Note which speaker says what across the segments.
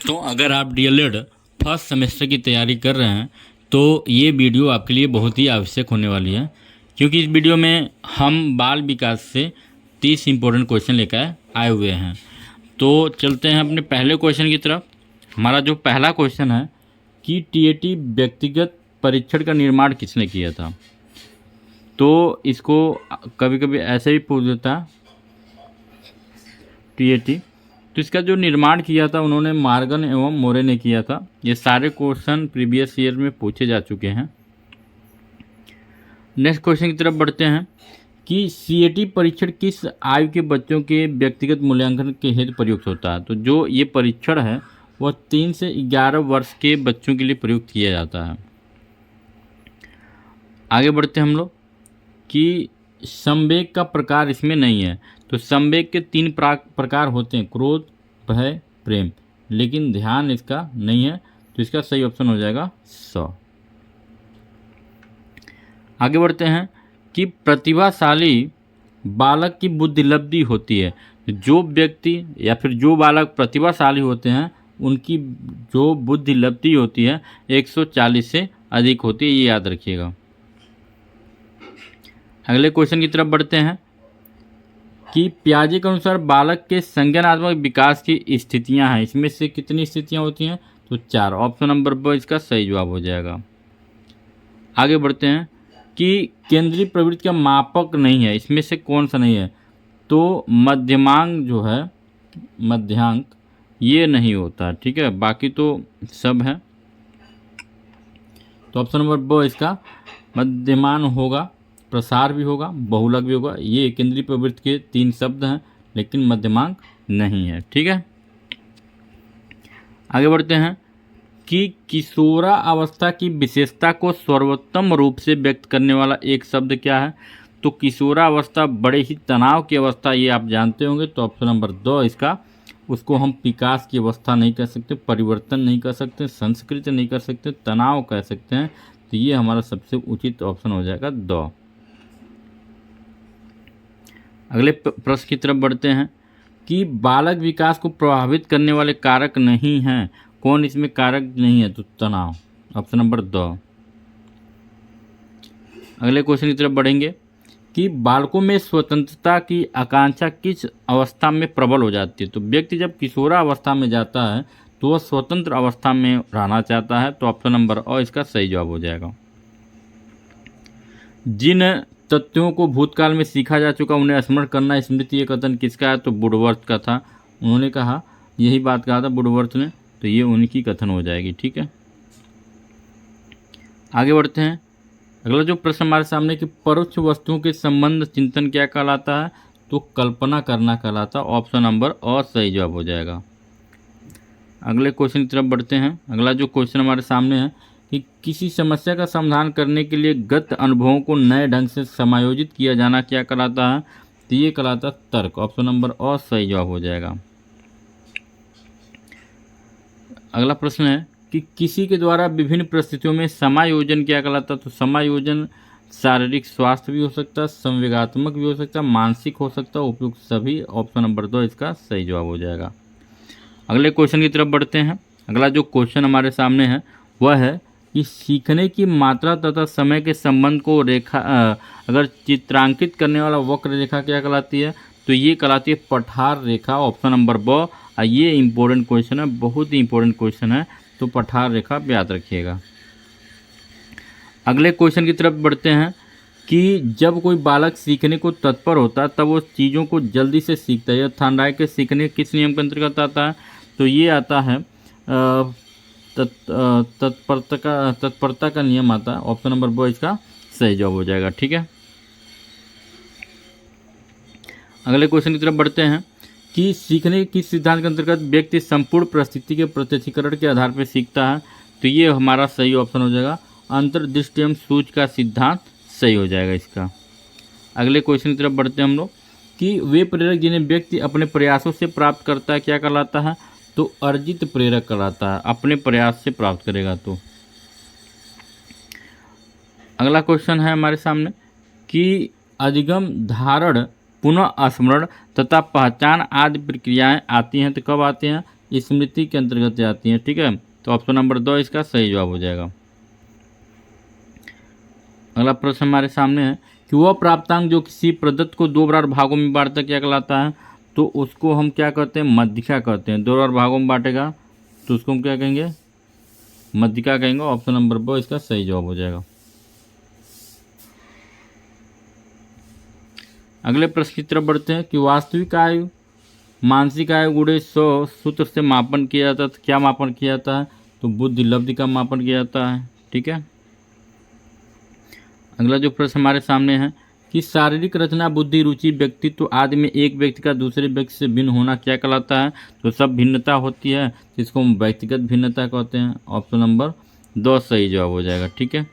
Speaker 1: तो अगर आप डीएलएड फर्स्ट सेमेस्टर की तैयारी कर रहे हैं तो ये वीडियो आपके लिए बहुत ही आवश्यक होने वाली है, क्योंकि इस वीडियो में हम बाल विकास से 30 इम्पोर्टेंट क्वेश्चन लेकर आए हुए हैं। तो चलते हैं अपने पहले क्वेश्चन की तरफ। हमारा जो पहला क्वेश्चन है कि टीएटी व्यक्तिगत परीक्षण का निर्माण किसने किया था। तो इसको कभी कभी ऐसे भी पूछ देता टीएटी। तो इसका जो निर्माण किया था उन्होंने मॉर्गन एवं मोरे ने किया था। ये सारे क्वेश्चन प्रीवियस ईयर में पूछे जा चुके हैं। नेक्स्ट क्वेश्चन की तरफ बढ़ते हैं कि सीएटी परीक्षण किस आयु के बच्चों के व्यक्तिगत मूल्यांकन के हेतु प्रयुक्त होता है। तो जो ये परीक्षण है वह 3 से 11 वर्ष के बच्चों के लिए प्रयुक्त किया जाता है। आगे बढ़ते हैं हम लोग कि संवेग का प्रकार इसमें नहीं है। तो संवेग के 3 प्रकार होते हैं, क्रोध, भय, प्रेम, लेकिन ध्यान इसका नहीं है। तो इसका सही ऑप्शन हो जाएगा 100। आगे बढ़ते हैं कि प्रतिभाशाली बालक की बुद्धिलब्धि होती है। जो व्यक्ति या फिर जो बालक प्रतिभाशाली होते हैं उनकी जो बुद्धिलब्धि होती है 140 से अधिक होती है, ये याद रखिएगा। अगले क्वेश्चन की तरफ बढ़ते हैं कि पियाजे के अनुसार बालक के संज्ञानात्मक विकास की स्थितियां हैं। इसमें से कितनी स्थितियां होती हैं। तो 4। ऑप्शन नंबर ब इसका सही जवाब हो जाएगा। आगे बढ़ते हैं कि केंद्रीय प्रवृत्ति का मापक नहीं है। इसमें से कौन सा नहीं है। तो मध्यमांक जो है, मध्यांक, ये नहीं होता, ठीक है, बाकी तो सब है। तो ऑप्शन नंबर ब इसका मध्यमान होगा, प्रसार भी होगा, बहुलक भी होगा। ये केंद्रीय प्रवृत्ति के 3 शब्द हैं, लेकिन मध्यमांक नहीं है, ठीक है। आगे बढ़ते हैं कि किशोरावस्था की विशेषता को सर्वोत्तम रूप से व्यक्त करने वाला एक शब्द क्या है। तो किशोरावस्था बड़े ही तनाव की अवस्था, ये आप जानते होंगे। तो ऑप्शन नंबर 2 इसका, उसको हम विकास की अवस्था नहीं कह सकते, परिवर्तन नहीं कह सकते, संस्कृत नहीं कर सकते, तनाव कह सकते हैं। तो ये हमारा सबसे उचित ऑप्शन हो जाएगा 2। अगले प्रश्न की तरफ बढ़ते हैं कि बालक विकास को प्रभावित करने वाले कारक नहीं हैं। कौन इसमें कारक नहीं है। तो तनाव, ऑप्शन नंबर 2। अगले क्वेश्चन की तरफ बढ़ेंगे कि बालकों में स्वतंत्रता की आकांक्षा किस अवस्था में प्रबल हो जाती है। तो व्यक्ति जब किशोरावस्था में जाता है तो वह स्वतंत्र अवस्था में रहना चाहता है। तो ऑप्शन नंबर अ इसका सही जवाब हो जाएगा। जिन तथ्यों को भूतकाल में सीखा जा चुका उन्हें स्मरण करना स्मृति, ये कथन किसका है। तो वुडवर्थ का था। उन्होंने कहा, यही बात कहा था वुडवर्थ ने। तो ये उनकी कथन हो जाएगी, ठीक है। आगे बढ़ते हैं। अगला जो प्रश्न हमारे सामने कि परोक्ष वस्तुओं के संबंध चिंतन क्या कहलाता है। तो कल्पना करना कहलाता है। ऑप्शन नंबर अ सही जवाब हो जाएगा। अगले क्वेश्चन की तरफ बढ़ते हैं। अगला जो क्वेश्चन हमारे सामने है कि किसी समस्या का समाधान करने के लिए गत अनुभवों को नए ढंग से समायोजित किया जाना क्या कहलाता है। तो ये कहलाता है तर्क। ऑप्शन नंबर अ सही जवाब हो जाएगा। अगला प्रश्न है कि किसी के द्वारा विभिन्न परिस्थितियों में समायोजन क्या कहलाता है। तो समायोजन शारीरिक स्वास्थ्य भी हो सकता है, संवेगात्मक भी हो सकता है, मानसिक हो सकता है, उपयुक्त सभी। ऑप्शन नंबर 2 इसका सही जवाब हो जाएगा। अगले क्वेश्चन की तरफ बढ़ते हैं। अगला जो क्वेश्चन हमारे सामने है वह है कि सीखने की मात्रा तथा समय के संबंध को अगर चित्रांकित करने वाला वक्र रेखा क्या कहलाती है। तो ये कहलाती है पठार रेखा। ऑप्शन नंबर ब। ये इंपॉर्टेंट क्वेश्चन है, बहुत ही इंपॉर्टेंट क्वेश्चन है। तो पठार रेखा याद रखिएगा। अगले क्वेश्चन की तरफ बढ़ते हैं कि जब कोई बालक सीखने को तत्पर होता है तब वो चीज़ों को जल्दी से सीखता है। यह थार्डनाइट के सीखने किस नियम के अंतर्गत आता है। तो ये आता है तत्परता का नियम आता है। ऑप्शन नंबर ब इसका सही जवाब हो जाएगा, ठीक है। अगले क्वेश्चन की तरफ बढ़ते हैं कि सीखने किस सिद्धांत के अंतर्गत व्यक्ति संपूर्ण परिस्थिति के प्रत्यक्षीकरण के आधार पर सीखता है। तो ये हमारा सही ऑप्शन हो जाएगा। अंतर्दृष्टि एवं सूझ का सिद्धांत सही हो जाएगा इसका। अगले क्वेश्चन की तरफ बढ़ते हैं हम लोग कि वे प्रेरक जिन्हें व्यक्ति अपने प्रयासों से प्राप्त करता है क्या कहलाता है। तो अर्जित प्रेरक कहलाता है, अपने प्रयास से प्राप्त करेगा। तो अगला क्वेश्चन है हमारे सामने कि अधिगम, धारण, पुनः स्मरण तथा पहचान आदि प्रक्रियाएं आती हैं। तो कब आती हैं। स्मृति के अंतर्गत आती हैं। ठीक है, तो ऑप्शन नंबर 2 इसका सही जवाब हो जाएगा। अगला प्रश्न हमारे सामने है कि वह प्राप्तांक जो किसी प्रदत्त को 2 बराबर भागों में बांटता क्या कहलाता है? तो उसको हम क्या कहते हैं? मध्यिका कहते हैं। 2 बराबर भागों में बांटेगा तो उसको हम क्या कहेंगे? मध्यिका कहेंगे। ऑप्शन नंबर 2 इसका सही जवाब हो जाएगा। अगले प्रश्न की तरफ बढ़ते हैं कि वास्तविक आयु मानसिक आयु गुणे 100 सूत्र से मापन किया जाता है। तो क्या मापन किया जाता है? तो बुद्धि लब्धि का मापन किया जाता है। ठीक है, अगला जो प्रश्न हमारे सामने है कि शारीरिक रचना, बुद्धि, रुचि, व्यक्तित्व आदि में एक व्यक्ति का दूसरे व्यक्ति से भिन्न होना क्या कहलाता है? तो सब भिन्नता होती है, जिसको हम व्यक्तिगत भिन्नता कहते हैं। ऑप्शन नंबर 2 सही जवाब हो जाएगा। ठीक है,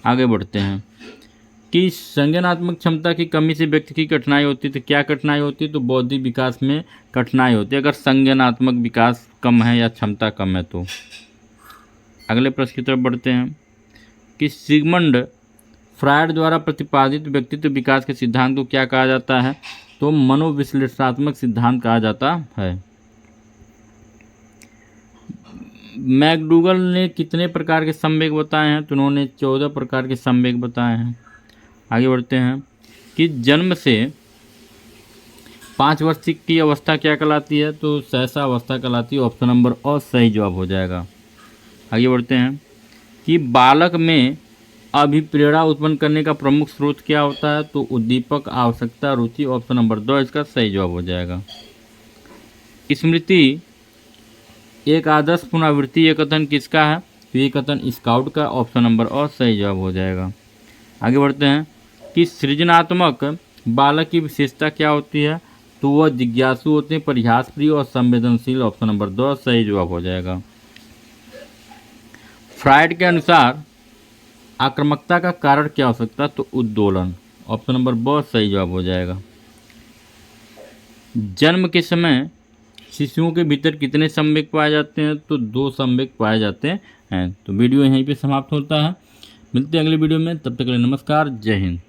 Speaker 1: आगे बढ़ते हैं कि संज्ञानात्मक क्षमता की कमी से व्यक्ति की कठिनाई होती है। तो क्या कठिनाई होती है? तो बौद्धिक विकास में कठिनाई होती है, अगर संज्ञानात्मक विकास कम है या क्षमता कम है तो। अगले प्रश्न की तरफ बढ़ते हैं कि सिगमंड फ्रायड द्वारा प्रतिपादित व्यक्तित्व विकास के सिद्धांत को क्या कहा जाता है? तो मनोविश्लेषणात्मक सिद्धांत कहा जाता है। मैकडूगल ने कितने प्रकार के संवेग बताए हैं? तो उन्होंने 14 प्रकार के संवेग बताए हैं। आगे बढ़ते हैं कि जन्म से 5 वर्ष की अवस्था क्या कहलाती है? तो सहसा अवस्था कहलाती है। ऑप्शन नंबर और सही जवाब हो जाएगा। आगे बढ़ते हैं कि बालक में अभिप्रेरणा उत्पन्न करने का प्रमुख स्रोत क्या होता है? तो उद्दीपक, आवश्यकता, रुचि। ऑप्शन नंबर 2 इसका सही जवाब हो जाएगा। स्मृति एक आदर्श पुनरावृत्ति, ये कथन किसका है? तो ये कथन स्काउट का। ऑप्शन नंबर और सही जवाब हो जाएगा। आगे बढ़ते हैं कि सृजनात्मक बालक की विशेषता क्या होती है? तो वह जिज्ञासु होते हैं, परिहास प्रिय और संवेदनशील। ऑप्शन नंबर 2 सही जवाब हो जाएगा। फ्रायड के अनुसार आक्रामकता का कारण क्या हो सकता है? तो उद्दोलन। ऑप्शन नंबर 2 सही जवाब हो जाएगा। जन्म के समय शिशुओं के भीतर कितने संवेग पाए जाते हैं? तो 2 संवेग पाए जाते हैं। तो वीडियो यहीं पे समाप्त होता है। मिलते हैं अगले वीडियो में, तब तक के लिए नमस्कार, जय हिंद।